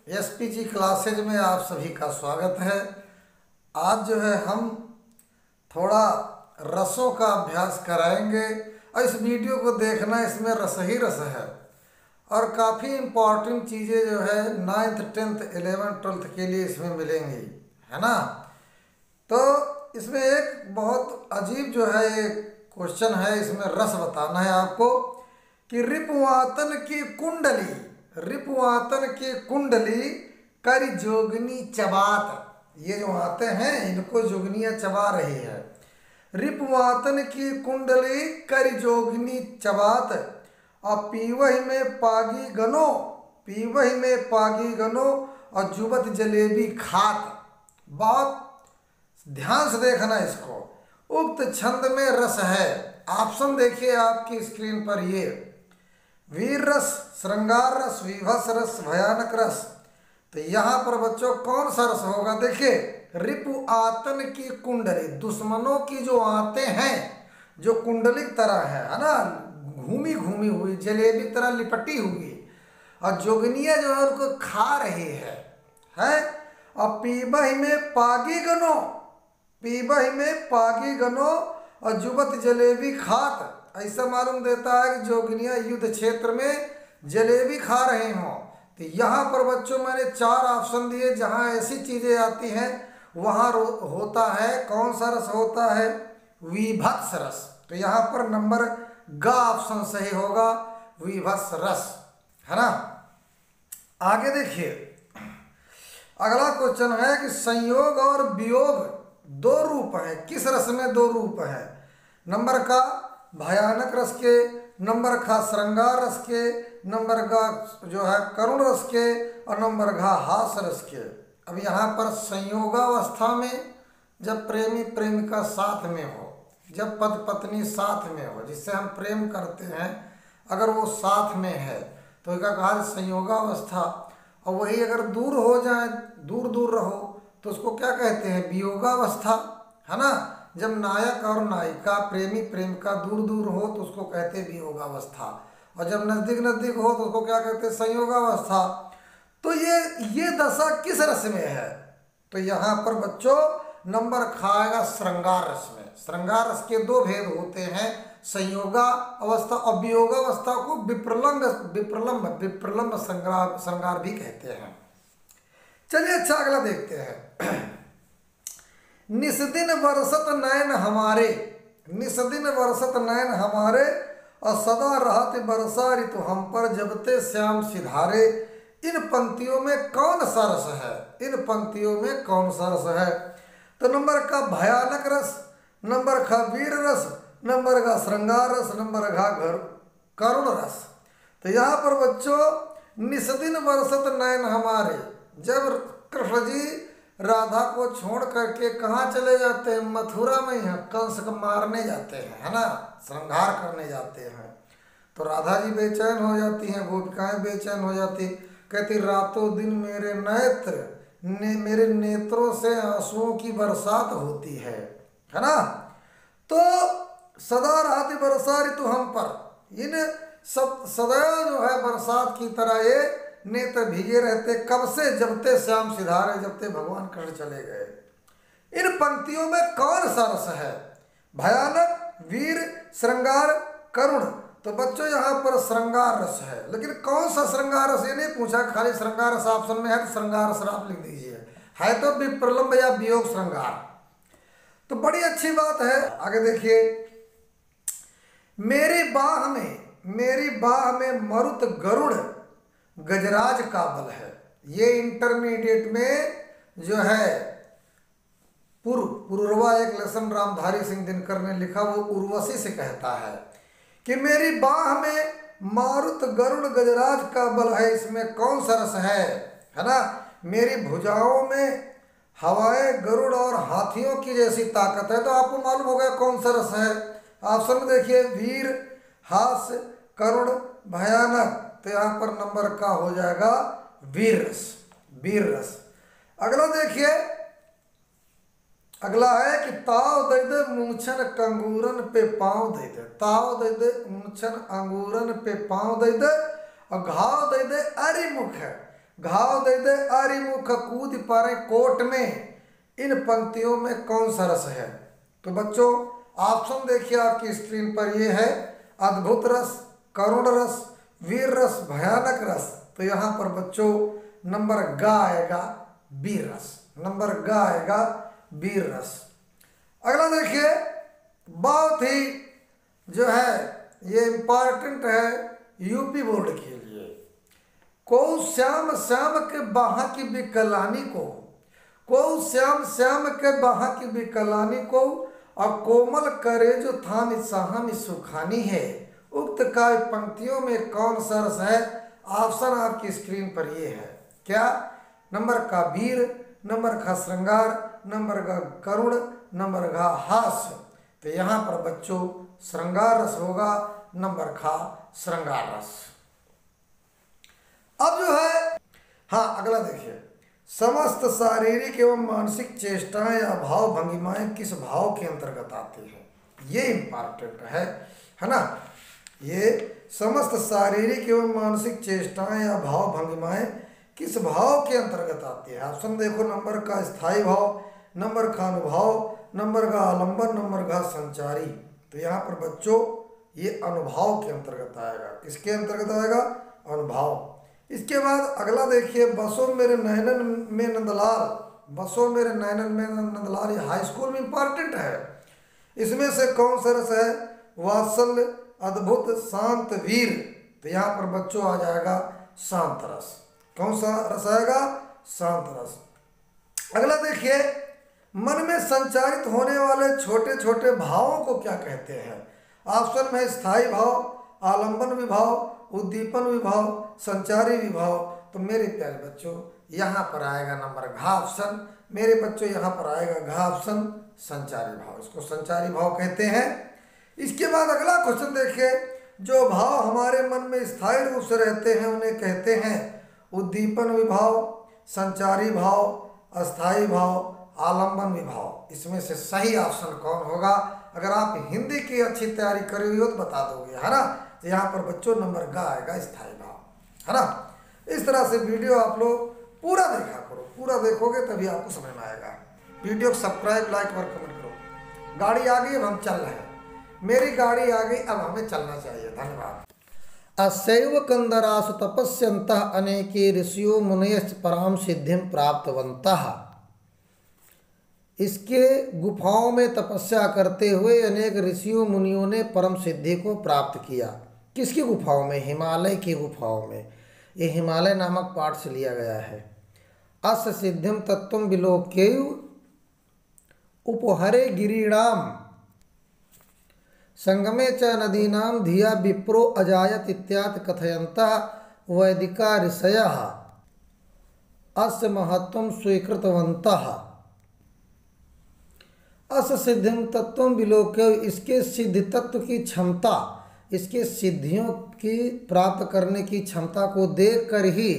SPG classes में आप सभी का स्वागत है। आज जो है हम थोड़ा रसों का अभ्यास कराएंगे और इस वीडियो को देखना, इसमें रस ही रस है और काफ़ी इम्पोर्टेंट चीज़ें जो है 9th 10th 11th 12th के लिए इसमें मिलेंगी, है ना। तो इसमें एक बहुत अजीब जो है ये क्वेश्चन है, इसमें रस बताना है आपको कि रिपुवातन की कुंडली कर जोगनी चबात। ये जो आते हैं इनको जोगनियाँ चबा रही है। रिपुवातन की कुंडली कर जोगनी चबात और पीवही में पागी गनो और जुबत जलेबी खात। बहुत ध्यान से देखना इसको। उक्त छंद में रस है। ऑप्शन देखिए आपकी स्क्रीन पर, ये वीर रस, श्रृंगार रस, विभत्स रस, भयानक रस। तो यहाँ पर बच्चों कौन सा रस होगा? देखिए, रिपु आतन की कुंडली, दुश्मनों की जो आते हैं, जो कुंडली तरह है ना, घूमी घूमी हुई जलेबी तरह लिपटी हुई, और जोगनिया जो है उनको खा रही है। और पीबही में पागी गनो और जुबत जलेबी खात। ऐसा मालूम देता है कि जोगनिया युद्ध क्षेत्र में जलेबी खा रहे हों। तो यहाँ पर बच्चों मैंने 4 ऑप्शन दिए, जहाँ ऐसी चीज़ें आती हैं वहाँ होता है, कौन सा रस होता है? विभत्स रस। तो यहाँ पर नंबर ग ऑप्शन सही होगा, विभत्स रस, है ना। आगे देखिए, अगला क्वेश्चन है कि संयोग और वियोग 2 रूप हैं। किस रस में 2 रूप हैं? नंबर का भयानक रस के, नंबर का श्रृंगार रस के, नंबर का जो है करुण रस के, और नंबर का हास रस के। अब यहाँ पर संयोगावस्था में जब प्रेमी प्रेमिका साथ में हो, जब पति पत्नी साथ में हो, जिससे हम प्रेम करते हैं, अगर वो साथ में है तो इसका कहा संयोगावस्था। और वही अगर दूर हो जाए, दूर दूर रहो, तो उसको क्या कहते हैं? वियोगावस्था, है ना। जब नायक और नायिका, प्रेमी प्रेमिका दूर दूर हो तो उसको कहते हैं वियोगावस्था, और जब नज़दीक नज़दीक हो तो उसको क्या कहते हैं? संयोगावस्था। तो ये दशा किस रस में है? तो यहाँ पर बच्चों नंबर खाएगा श्रृंगार रस में। श्रृंगार रस के 2 भेद होते हैं, संयोगा अवस्था और वियोगावस्था को विप्रलम्ब श्रृंगार भी कहते हैं। चलिए अच्छा अगला देखते हैं। निस्दिन बरसत नयन हमारे और सदा रहत बरसा ऋतु हम पर जबते श्याम सिधारे। इन पंक्तियों में कौन सा रस है? तो नंबर का भयानक रस, नंबर का वीर रस, नंबर का श्रृंगार रस, नंबर का करुण रस। तो यहाँ पर बच्चों निस्दिन बरसत नयन हमारे, जब कृष्ण जी राधा को छोड़ करके कहाँ चले जाते हैं? मथुरा में ही कंस को मारने जाते हैं, है ना, श्रृंगार करने जाते हैं। तो राधा जी बेचैन हो जाती हैं, गोपिकाएं बेचैन हो जाती, कहती रातों दिन मेरे नेत्रों से आंसुओं की बरसात होती है ना। तो सदा रहती बरसा ऋतु हम पर, इन सब सदैव जो है बरसात की तरह ये नेत्र भीगे रहते। कब से? जबते श्याम सिधारे, जबते भगवान कृष्ण चले गए। इन पंक्तियों में कौन सा रस है? भयानक, वीर, श्रृंगार, करुण। तो बच्चों यहाँ पर श्रृंगार रस है, लेकिन कौन सा श्रृंगार रस ये नहीं पूछा, खाली श्रृंगार रस ऑप्शन में है तो श्रृंगार रस आप लिख दीजिए, है तो विप्रलम्ब या वियोग श्रृंगार। तो बड़ी अच्छी बात है। आगे देखिए, मेरी बाह में मरुत गरुड़ गजराज का बल है। ये इंटरमीडिएट में जो है पुरवा एक लेसन रामधारी सिंह दिनकर ने लिखा, वो उर्वशी से कहता है कि मेरी बाह में मारुत गरुड़ गजराज का बल है। इसमें कौन सा रस है ना। मेरी भुजाओं में हवाएं गरुड़ और हाथियों की जैसी ताकत है। तो आपको मालूम हो गया कौन सा रस है। ऑप्शन में देखिए, वीर, हास्य, करुण, भयानक। तो यहाँ पर नंबर का हो जाएगा वीर रस। अगला देखिए, अगला है कि ताव दे दे मूछन कंगूरन पे पाँव दे दे। ताव दे दे मूछन अंगूरन पे पाँव दे दे और घाव दे दे अरि मुख है। घाव दे दे अरिमुख कूद पड़े कोट में, इन पंक्तियों में कौन सा रस है? तो बच्चों ऑप्शन देखिए आपकी स्क्रीन पर, ये है अद्भुत रस, करुण रस, वीर रस, भयानक रस। तो यहाँ पर बच्चों नंबर ग आएगा वीर रस, नंबर ग आएगा वीर रस। अगला देखिए, बहुत ही जो है ये इम्पॉर्टेंट है यूपी बोर्ड के लिए। को श्याम श्याम के बाहा की विकलानी को, को श्याम श्याम के बाहा की विकलानी को, और कोमल करे जो थामी साहमी सुखानी है, उक्त काव्य पंक्तियों में कौन सा रस है? ऑप्शन आपकी स्क्रीन पर ये है। क्या? नंबर का वीर, नंबर का श्रृंगार, नंबर का करुण, नंबर का हास्य। तो यहाँ पर बच्चों श्रृंगार रस होगा, नंबर का श्रृंगार रस। अब जो है हाँ अगला देखिए, समस्त शारीरिक एवं मानसिक चेष्टाएं या भाव भंगिमाएं किस भाव के अंतर्गत आती है? ये इम्पॉर्टेंट है ना। ये समस्त शारीरिक एवं मानसिक चेष्टाएं या भाव भंगिमाएं किस भाव के अंतर्गत आती है? ऑप्शन देखो, नंबर का स्थायी भाव, नंबर का अनुभाव, नंबर का आलंबन, नंबर का संचारी। तो यहाँ पर बच्चों ये अनुभाव के अंतर्गत आएगा। किसके अंतर्गत आएगा? अनुभाव। इसके बाद अगला देखिए, बसो मेरे नैनन में नंदलाल, बसो मेरे नैनन में नंदलाल, ये हाई स्कूल में इंपॉर्टेंट है। इसमें से कौन सा रस है? वात्सल्य, अद्भुत, शांत, वीर। तो यहाँ पर बच्चों आ जाएगा शांत रस। कौन सा रस आएगा? शांत रस। अगला देखिए, मन में संचारित होने वाले छोटे छोटे भावों को क्या कहते हैं? ऑप्शन में स्थायी भाव, आलंबन विभाव, उद्दीपन विभाव, संचारी विभाव। तो मेरे प्यारे बच्चों यहाँ पर आएगा नंबर घ ऑप्शन। मेरे बच्चों यहाँ पर आएगा घ ऑप्शन, संचारी भाव। इसको संचारी भाव कहते हैं। इसके बाद अगला क्वेश्चन देखिए, जो भाव हमारे मन में स्थायी रूप से रहते हैं उन्हें कहते हैं उद्दीपन विभाव, संचारी भाव, अस्थायी भाव, आलंबन विभाव। इसमें से सही ऑप्शन कौन होगा? अगर आप हिंदी की अच्छी तैयारी करे हुई हो तो बता दोगे, है ना। तो यहाँ पर बच्चों नंबर ग आएगा स्थायी भाव, है ना। इस तरह से वीडियो आप लोग पूरा देखा करो, पूरा देखोगे तभी आपको समझ में आएगा। वीडियो को सब्सक्राइब, लाइक और कमेंट करो। गाड़ी आ गई, अब हम चल रहे हैं। मेरी गाड़ी आ गई, अब हमें चलना चाहिए। धन्यवाद। असैव कंदरासु तपस्यन्तः अनेके ऋषियो मुनयश्च पराम सिद्धिं प्राप्तवन्तः। इसके गुफाओं में तपस्या करते हुए अनेक ऋषियों मुनियों ने परम सिद्धि को प्राप्त किया। किसकी गुफाओं में? हिमालय की गुफाओं में। ये हिमालय नामक पाठ से लिया गया है। अस्य सिद्धिम तत्त्वं विलोक्य उपहरे गिरीणाम संगमे च नदीनां धिया विप्रो अजायत इत्यादि कथयन्तः वैदिका ऋषयः अस्य महत्त्वं स्वीकृतवन्तः। अस्य सिद्धिम तत्त्वं विलोक्य, इसके सिद्धि तत्व की क्षमता, इसके सिद्धियों की प्राप्त करने की क्षमता को देख कर ही,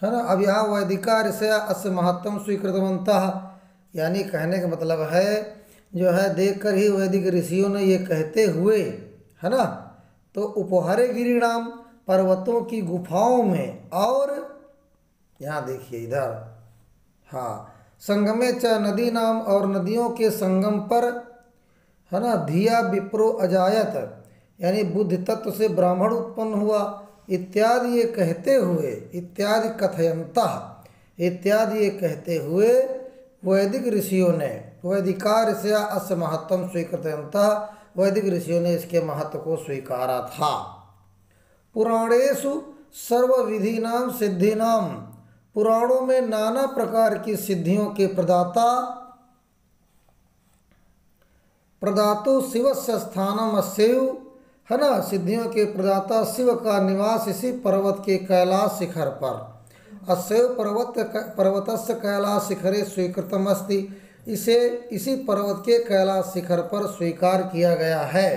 है ना। अब यहाँ वैदिका ऋषय अस्य महत्त्वं स्वीकृतवन्तः, यानी कहने का मतलब है जो है देख कर ही वैदिक ऋषियों ने ये कहते हुए, है ना। तो उपहरे गिरिणाम, पर्वतों की गुफाओं में, और यहाँ देखिए इधर, हाँ, संगमे च नदी नाम, और नदियों के संगम पर, है ना, धिया विप्रो अजायत, यानी बुद्धि तत्व से ब्राह्मण उत्पन्न हुआ, इत्यादि ये कहते हुए, इत्यादि कथयन्तः, इत्यादि ये कहते हुए वैदिक ऋषियों ने, वैदिका ऋषया अस्य महत्त्वं स्वीकृतवन्तः, वैदिक ऋषियों ने इसके महत्व को स्वीकारा था। पुराणेषु सर्वविधीनां सिद्धीनां, पुराणों में नाना प्रकार की सिद्धियों के प्रदातो शिवस्य स्थानम अस्यैव, है ना। सिद्धियों के प्रदाता शिव का निवास इसी पर्वत के कैलाश शिखर पर, अस्यैव पर्वतस्य कैलाश शिखरे स्वीकृतम अस्ति, इसे इसी पर्वत के कैलाश शिखर पर स्वीकार किया गया है।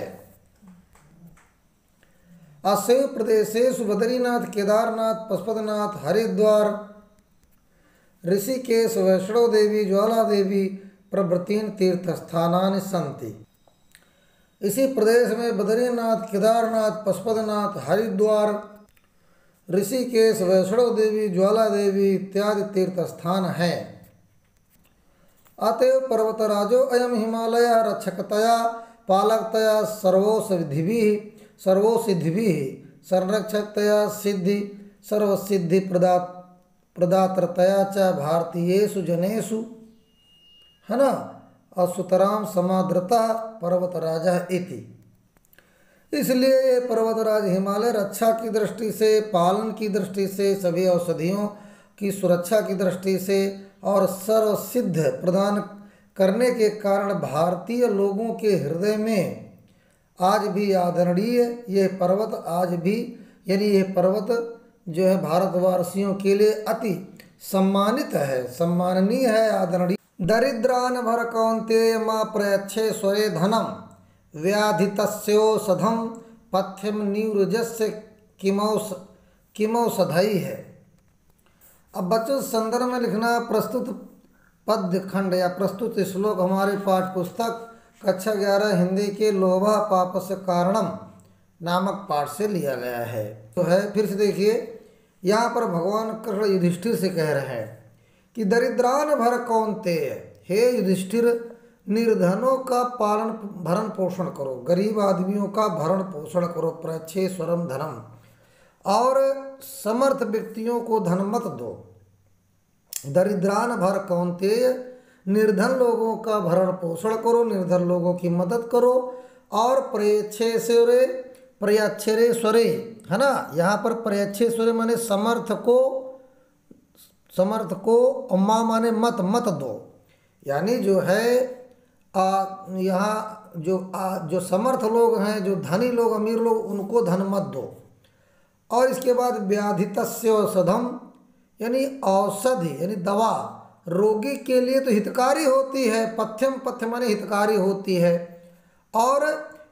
अस्यैव प्रदेशेषु बद्रीनाथ, केदारनाथ, पशुपतिनाथ, हरिद्वार, ऋषिकेश, वैष्णो देवी, ज्वाला देवी प्रभृतीन तीर्थस्थानानि सन्ति। इसी प्रदेश में बद्रीनाथ, केदारनाथ, पशुपतिनाथ, हरिद्वार, ऋषिकेश, वैष्णव देवी, ज्वाला देवी इत्यादि तीर्थ स्थान हैं। अतएव पर्वतराजो अयम हिमालय रक्षकतया पालकतया सर्वसिद्धिभिः संरक्षकतया सिद्धि सर्वसिद्धि प्रदातृतया च भारतीयेषु जनेषु, है ना, असुतराम समादृता पर्वतराजा इति। इसलिए ये पर्वतराज हिमालय रक्षा की दृष्टि से, पालन की दृष्टि से, सभी औषधियों की सुरक्षा की दृष्टि से और सर्वसिद्ध प्रदान करने के कारण भारतीय लोगों के हृदय में आज भी आदरणीय ये पर्वत आज भी, यानी ये पर्वत जो है भारतवासियों के लिए अति सम्मानित है, सम्माननीय है, आदरणीय। दरिद्रान भर कौन्तेय मा प्रयच्छे स्वरे धनम व्याधितस्योषधम पथ्यम निवृजस्य किमौषधई है। अब बच्चों संदर्भ में लिखना प्रस्तुत पद्य खंड या प्रस्तुत श्लोक हमारे पाठ्य पुस्तक कक्षा 11 हिंदी के लोभा पापस्य कारणम नामक पाठ से लिया गया है। तो है, फिर से देखिए, यहाँ पर भगवान कृष्ण युधिष्ठिर से कह रहे हैं कि दरिद्रान भर कौन्तेय, हे युधिष्ठिर, निर्धनों का पालन भरण पोषण करो, गरीब आदमियों का भरण पोषण करो, प्रच्छे स्वरम धनम, और समर्थ व्यक्तियों को धन मत दो। दरिद्रान भर कौन्तेय, निर्धन लोगों का भरण पोषण करो, निर्धन लोगों की मदद करो, और प्रयच्छे स्वरे, है ना, यहाँ पर प्रयच्छे स्वरे माने समर्थ को माँ माने मत दो, यानी जो है यहाँ जो समर्थ लोग हैं, जो धनी लोग, अमीर लोग, उनको धन मत दो। और इसके बाद व्याधितस्य औषधम, यानी औषधि यानी दवा, रोगी के लिए तो हितकारी होती है, पथ्य माने हितकारी होती है, और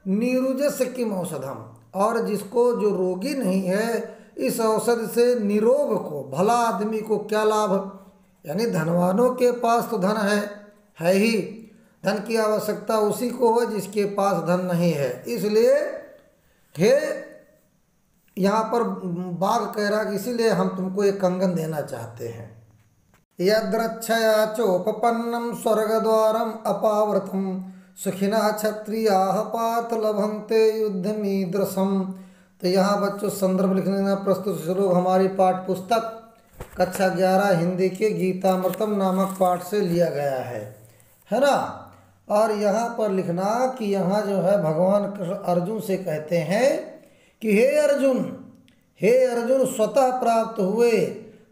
निरुजस्य किम औषधम, और जिसको जो रोगी नहीं है इस औषधि से निरोग को, भला आदमी को क्या लाभ, यानी धनवानों के पास तो धन है ही, धन की आवश्यकता उसी को हो जिसके पास धन नहीं है। इसलिए हे, यहाँ पर बाघ कह रहा कि इसीलिए हम तुमको एक कंगन देना चाहते हैं। यद्रक्षया चोपपन्नम स्वर्गद्वारम अपावृतम सुखिना क्षत्रियाः पार्थ लभन्ते युद्धमीदृशम। तो यहाँ बच्चों संदर्भ लिखने में प्रस्तुत श्लोक हमारी पाठ पुस्तक कक्षा 11 हिंदी के गीतामृतम नामक पाठ से लिया गया है ना। और यहाँ पर लिखना कि यहाँ जो है भगवान कृष्ण अर्जुन से कहते हैं कि हे अर्जुन स्वतः प्राप्त हुए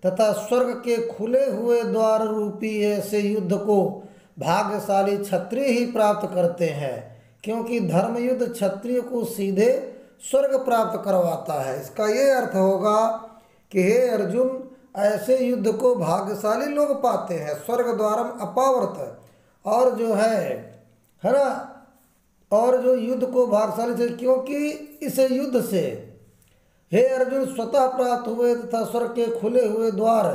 तथा स्वर्ग के खुले हुए द्वार रूपी ऐसे युद्ध को भाग्यशाली क्षत्रिय ही प्राप्त करते हैं, क्योंकि धर्म युद्ध क्षत्रिय को सीधे स्वर्ग प्राप्त करवाता है। इसका ये अर्थ होगा कि हे अर्जुन, ऐसे युद्ध को भाग्यशाली लोग पाते हैं, स्वर्ग द्वारम अपावृत, और जो है ना, और जो युद्ध को भाग्यशाली से, क्योंकि इस युद्ध से हे अर्जुन स्वतः प्राप्त हुए तथा स्वर्ग के खुले हुए द्वार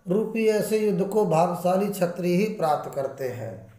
रूपी ऐसे युद्ध को भाग्यशाली क्षत्रिय ही प्राप्त करते हैं।